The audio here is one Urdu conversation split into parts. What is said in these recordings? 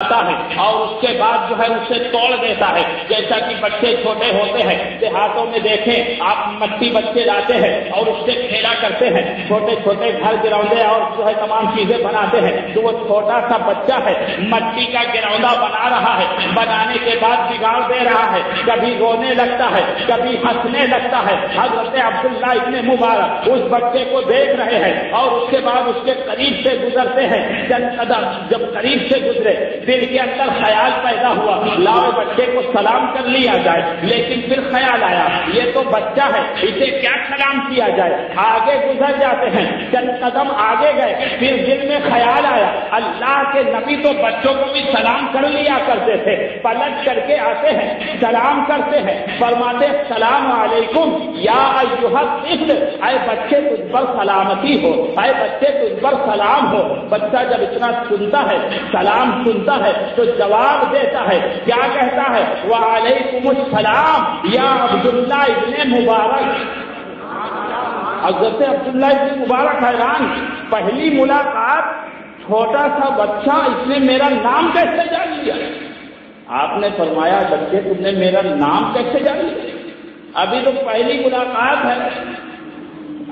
ہے اور اس کے بعد جو ہے اسے توڑ دیتا ہے. جیسا کہ بچے چھوٹے ہوتے ہیں, دیہاتوں میں دیکھیں آپ مٹی بچے لاتے ہیں اور اس سے کھیلا کرتے ہیں, چھوٹے چھوٹے گھر گراؤندے اور جو ہے تمام چیزیں بناتے ہیں. تو وہ چھوٹا سا بچہ ہے مٹی کا گراؤندا بنا رہا ہے, بنانے کے بعد بگاڑ دے رہا ہے, کبھی رونے لگتا ہے کبھی ہنسنے لگتا ہے. حضرت عبداللہ ابن مبارک اس بچے کو دیکھ رہے ہیں اور اس کے بعد اس کے قریب سے گزرتے ہیں. چند قدم جب قریب سے گزرے دل کے اندر خیال پیدا ہوا لاؤ بچے کو سلام کر لیا جائے, لیکن پھر خیال آیا یہ تو بچہ ہے اسے کیا سلام کیا جائے. آگے گزر جاتے ہیں, چند قدم آگے گئے, پھر دل میں خیال آیا اللہ کے نبی تو بچوں کو بھی سلام کر لیا کرتے تھے. پلٹ کر کے آتے ہیں سلام کرتے ہیں, فرماتے السلام علیکم یا ایھا الطفل, اے بچے تجھ پر سلامتی ہو, اے بچے تجھ پر سلام ہو. بچہ جب اتنا سنتا ہے سلام سنتا ہے تو جواب دیتا ہے, کیا کہتا ہے وعلیکم السلام یا عبداللہ ابن مبارک. حضرت عبداللہ ابن مبارک حیران, پہلی ملاقات چھوٹا سا بچہ اس نے میرا نام کیسے جان لیا. آپ نے فرمایا بچے تم نے میرا نام کیسے جان لیا, ابھی تو پہلی ملاقات ہے.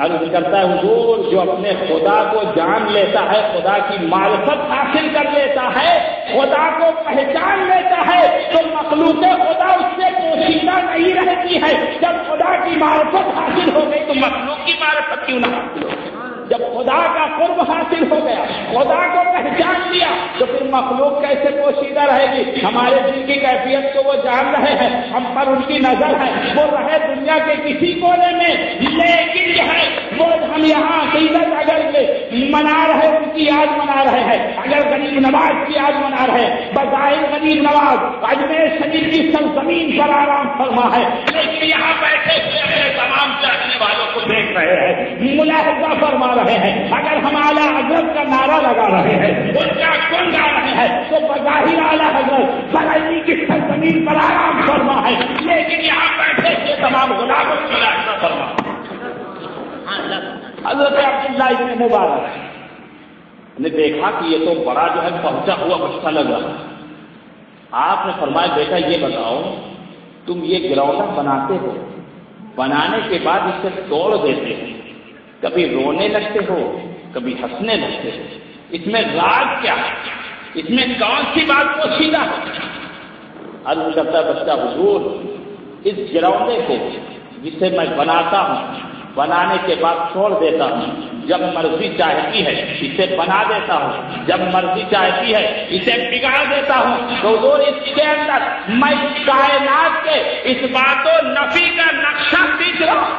عرض کرتا ہے حضور جو اپنے خدا کو جان لیتا ہے, خدا کی معرفت حاصل کر لیتا ہے, خدا کو پہچان لیتا ہے تو مخلوق خدا اس سے پوشیدہ نہیں رہتی ہے. جب خدا کی معرفت حاصل ہو گئی تو مخلوق کی معرفت کیوں نہ حاصل ہو. جب خدا کا قرب حاصل ہو گیا, خدا کو پہچان لیا, تو پھر مخلوق کیسے پوشیدہ رہے گی. ہمارے دل کی کیفیت کو وہ جان رہے ہیں, ہم پر ان کی نظر ہے, وہ رہے دنیا کے کسی کونے میں, لیکن جو ہے وہ ہم یہاں عقیدت اگر منا رہے ان کی یاد منا رہے ہیں, اگر غریب نواز کی یاد منا رہے ہیں. بظاہر غریب نواز اجمیر شریف کی سرزمین پر آرام فرما ہے, لیکن یہاں بیٹھے ہوئے تمام چاہنے والوں کو دیکھ رہے ہیں, ملاحظہ فرما رہے ہیں. اگر ہم اعلیٰ حضرت کا نعرہ لگا رہے ہیں, ان کا گن گا رہے ہیں, تو بظاہر اعلیٰ حضرت بریلی کی سرزمین پر آرام فرما ہے, لیکن یہاں بیٹھے ہوئے تمام غلاموں کو ملاحظہ فرما. حضرت عبداللہ ابن مبارک نے دیکھا کہ یہ تو بڑا جو ہے پہنچا ہوا بچہ لگ رہا. آپ نے فرمایا بیٹا یہ بتاؤ تم یہ گراؤنڈا بناتے ہو, بنانے کے بعد اسے توڑ دیتے ہو, کبھی رونے لگتے ہو کبھی ہنسنے لگتے ہو, اس میں راز کیا ہے, اس میں کون سی بات پوشیدہ ہے. عرض کرتا ہے بچہ حضور اس گراؤنڈے کو جسے میں بناتا ہوں بنانے کے بعد چھوڑ دیتا ہوں, جب مرضی چاہتی ہے اسے بنا دیتا ہوں, جب مرضی چاہتی ہے اسے بگاڑ دیتا ہوں. تو حضور اس کے اندر میں کائنات کے اس بات و نفی کا نقشہ کھینچ رہا ہوں.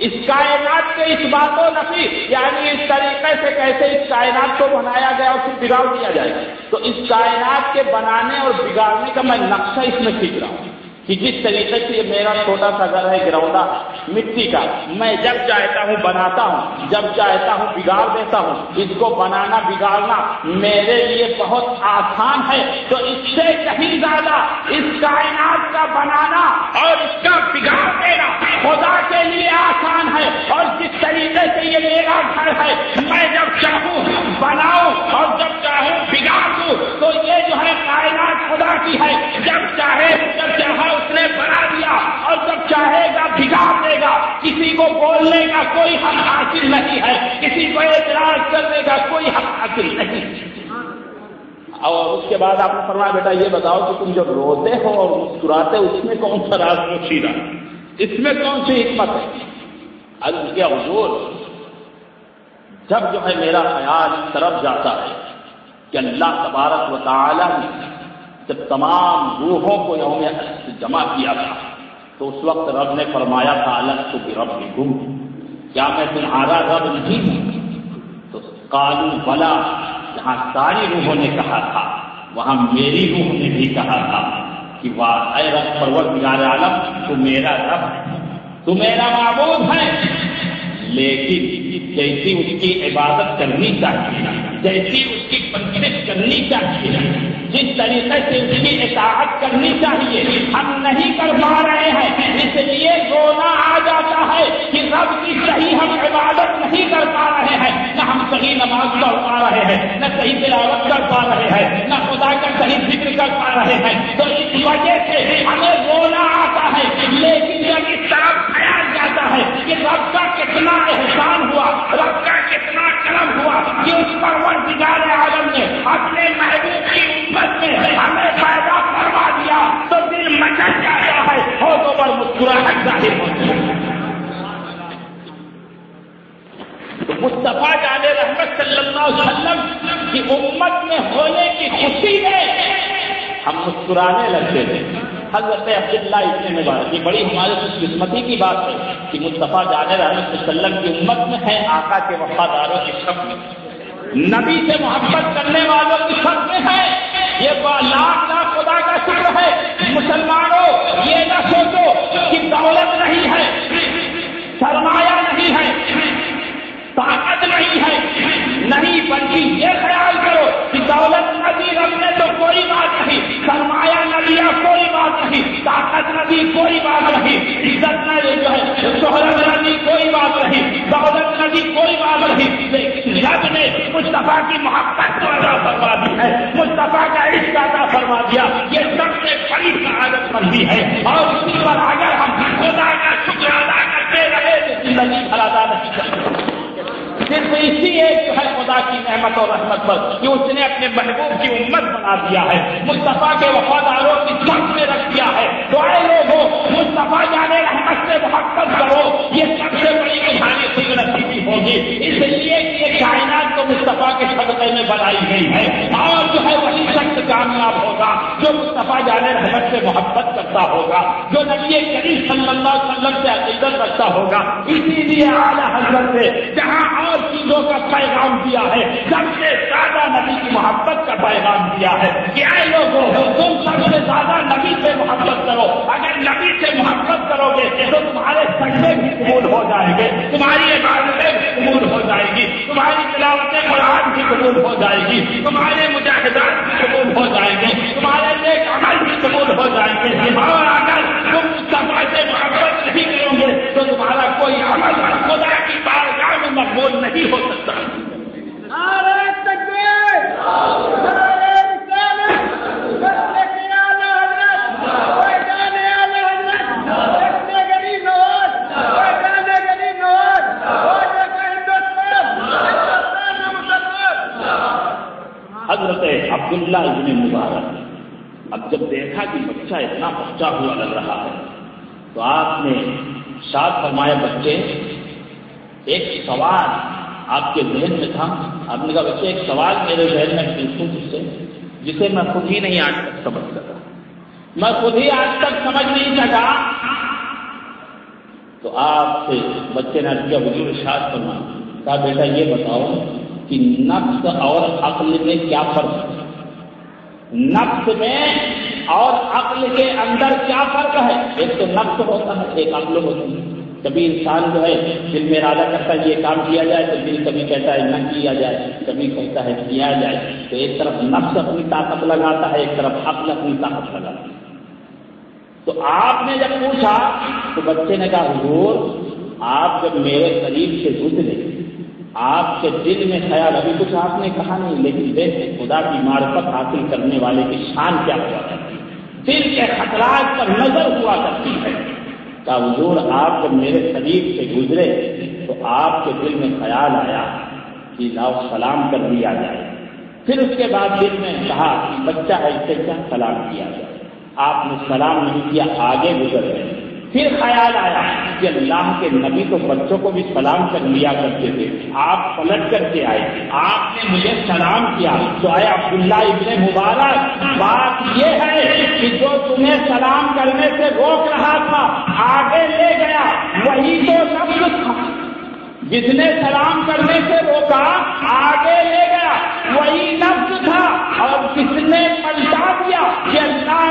اس کائنات کے اس بات و نفی یعنی اس طریقے سے کیسے اس کائنات کو بنایا گیا اور پھر بگاڑ دیا جائے, تو اس کائنات کے بنانے اور بگاڑنے کا میں نقشہ اس میں کھینچ رہا ہوں کہ جس طریقے سے یہ میرا چھوٹا سا گھر ہے گراؤنڈا مٹی کا, میں جب چاہتا ہوں بناتا ہوں, جب چاہتا ہوں بگاڑ دیتا ہوں. اس کو بنانا بگاڑنا میرے لیے بہت آسان ہے, تو اس سے کہیں زیادہ اس کائنات کا بنانا اور اس کا بگاڑ دینا خدا کے لیے آسان ہے. اور جس طریقے سے یہ میرا گھر ہے میں جب چاہوں بناؤں اور جب چاہوں بگاڑ دوں, تو یہ جو ہے کائنات خدا کی ہے, جب چاہے جب چاہا اس نے بنا دیا اور جب چاہے گا بگاڑ دے گا. کسی کو بولنے کا کوئی حق حاصل نہیں ہے, کسی کو اعتراض کرنے کا کوئی حق حاصل نہیں. اور اس کے بعد آپ نے فرمایا بیٹا یہ بتاؤ کہ تم جب روتے ہو اور مسکراتے اس میں کون سا راز پوشیدہ, اس میں کون سی حکمت ہے. عرض کیا حضور جب جو ہے میرا خیال اس طرف جاتا ہے کہ اللہ تبارک و تعالی نے جب تمام روحوں کو یوم احد جمع کیا تھا تو اس وقت رب نے فرمایا تھا الستُ بربکم, کیا میں تمہارا رب نہیں ہوں. تو قالوا بلا, جہاں ساری روحوں نے کہا تھا وہاں میری روح نے بھی کہا تھا کہ واہ اے رب پروردگار عالم تو میرا رب ہے, تو میرا معبود ہے. لیکن جیسی اس کی عبادت کرنی چاہیے, جیسی اس کی پرستش کرنی چاہیے, جس طریقے سے اس کی اطاعت کرنی چاہیے. ہم نہیں کر پا رہے ہیں، اس لیے رونا آ جاتا ہے کہ رب کی صحیح ہم عبادت نہیں کر پا رہے ہیں، نہ ہم صحیح نماز پڑھ پا رہے ہیں، نہ صحیح تلاوت کر پا رہے ہیں، نہ خدا کا صحیح ذکر کر پا رہے ہیں. تو اس وجہ سے ہمیں رونا آتا ہے. لیکن جب اس طرف خیال جاتا ہے کہ رب کا کتنا احسان ہوا، رب کا کتنا کرم ہوا کہ اس پروردگار عالم نے اپنے محبوب کی امت میں ہمیں پیدا کروا دیا، تو دل مچل جاتا ہے، ہونٹوں پر مسکراہٹ ظاہر ہوتی ہے. تو مصطفیٰ جان رحمت صلی اللہ علیہ وسلم کی امت میں ہونے کی خوشی میں ہم مسکرانے لگتے تھے. حضرت عبداللہ ابن مبارک، یہ بڑی ہماری خوش قسمتی کی بات ہے کہ مصطفیٰ جان رحمت صلی اللہ علیہ وسلم کی امت میں ہے، آقا کے وفاداروں کی صف میں، نبی سے محبت کرنے والوں کی صف میں ہے. یہ لاکھ لاکھ خدا کا شکر ہے. مسلمانوں یہ نہ سوچو کہ دولت نہیں ہے، سرمایہ نہیں ہے، طاقت نہیں ہے، نہیں، بلکہ یہ خیال کرو کہ دولت نہ دی رب نے تو کوئی بات نہیں، سرمایہ نہ دیا کوئی بات نہیں، طاقت نہ دی کوئی بات نہیں، عزت نہ جو ہے شہرت نہ دی کوئی بات نہیں، دولت نہ دی کوئی بات نہیں، لیکن رب نے مصطفیٰ کی محبت کو عطا فرما دی ہے، مصطفیٰ کا عشق عطا فرما دیا. یہ سب سے بڑی سعادت مندی ہے. اور اسی پر اگر ہم خدا کا شکر ادا کرتے رہے تو زندگی بھر ادا نہیں کرتے. صرف اسی ایک جو ہے خدا کی نعمت اور رحمت پر کہ اس نے اپنے محبوب کی امت بنا دیا ہے، مصطفیٰ کے وفاداروں کی صف میں رکھ دیا ہے. تو اے لوگوں، مصطفیٰ جانے رحمت سے محبت کرو، یہ سب سے بڑی کہانی خوش نصیبی ہوگی. اس لیے کہ یہ کائنات تو مصطفیٰ کے صدقے میں بنائی گئی ہے، اور جو ہے وہی شخص کامیاب ہوگا جو مصطفیٰ جانے رحمت سے محبت کرتا ہوگا، جو نبی کریم صلی اللہ علیہ وسلم سے عقیدت رکھتا ہوگا. اسی لیے اعلیٰ حضرت سے جہاں اور چیزوں کا پیغام دیا ہے، سب سے زیادہ نبی کی محبت کا پیغام دیا ہے کہ اے لوگوں، تم سب سے زیادہ نبی سے محبت کرو. اگر نبی سے محبت کرو گے تو تمہارے سجدے بھی قبول ہو جائیں گے، تمہاری عبادتیں بھی قبول ہو جائیں گی، تمہاری تلاوت قرآن بھی قبول ہو جائے گی، تمہارے مجاہدات بھی قبول ہو جائیں گے، تمہارے نیک عمل بھی قبول ہو جائیں گے. اور اگر تم مصطفیٰ سے محبت نہیں کرو گے تو تمہارا کوئی عمل خدا کی بارگاہ میں مقبول نہیں ہو سکتا. نعرہ تکبیر، نعرہ رسالت، مسلک اعلی حضرت، فیضان اعلی حضرت، جشن غریب نواز، فیضان غریب نواز، خواجہ کا ہندوستان، ہندوستان میں مسلمان. حضرت عبداللہ ابن مبارک اب جب دیکھا کہ بچہ اتنا بچہ ہوا لگ رہا ہے تو آپ نے ارشاد فرمایا، بچے ایک سوال آپ کے ذہن میں تھا. آپ نے کہا بچے ایک سوال میرے ذہن میں پوچھوں تجھ سے جسے میں خود ہی نہیں آج تک سمجھ سکا، میں خود ہی آج تک سمجھ نہیں سکا. تو آپ سے بچے نے کیا حضور ارشاد فرمایا، کہا بیٹا یہ بتاؤ کہ نفس اور عقل میں کیا فرق ہے؟ نفس میں اور عقل کے اندر کیا فرق ہے؟ ایک تو نفس ہوتا ہے، ایک عقل ہوتی ہے. کبھی انسان جو ہے دل میں ارادہ کرتا ہے یہ کام کیا جائے تو دل کبھی کہتا ہے نہ کیا جائے، کبھی کہتا ہے کیا جائے. تو ایک طرف نفس اپنی طاقت لگاتا ہے، ایک طرف عقل اپنی طاقت لگاتا ہے. تو آپ نے جب پوچھا تو بچے نے کہا حضور آپ جب میرے قریب سے گزرے آپ کے دل میں خیال، ابھی کچھ آپ نے کہا نہیں لیکن دیکھیں خدا کی معرفت حاصل کرنے والے کی شان کیا ہوا کرتی ہے، دل کے خطرات پر نظر ہوا کرتی ہے. کہا حضور آپ جب میرے قریب سے گزرے تو آپ کے دل میں خیال آیا کہ لاؤ سلام کر دیا جائے. پھر اس کے بعد دل میں کہا کہ بچہ ہے اس سے کیا سلام کیا جائے. آپ نے سلام نہیں کیا، آگے گزر گئے. پھر خیال آیا کہ اللہ کے نبی تو بچوں کو بھی سلام کر لیا کرتے تھے، آپ پلٹ کر کے آئے، آپ نے مجھے سلام کیا. تو آئے عبداللہ ابن مبارک بات یہ ہے کہ جو تمہیں سلام کرنے سے روک رہا تھا آگے لے گیا وہی تو نفس تھا، جس نے سلام کرنے سے روکا آگے لے گیا وہی نفس تھا، اور کس نے پلٹا دیا کہ اللہ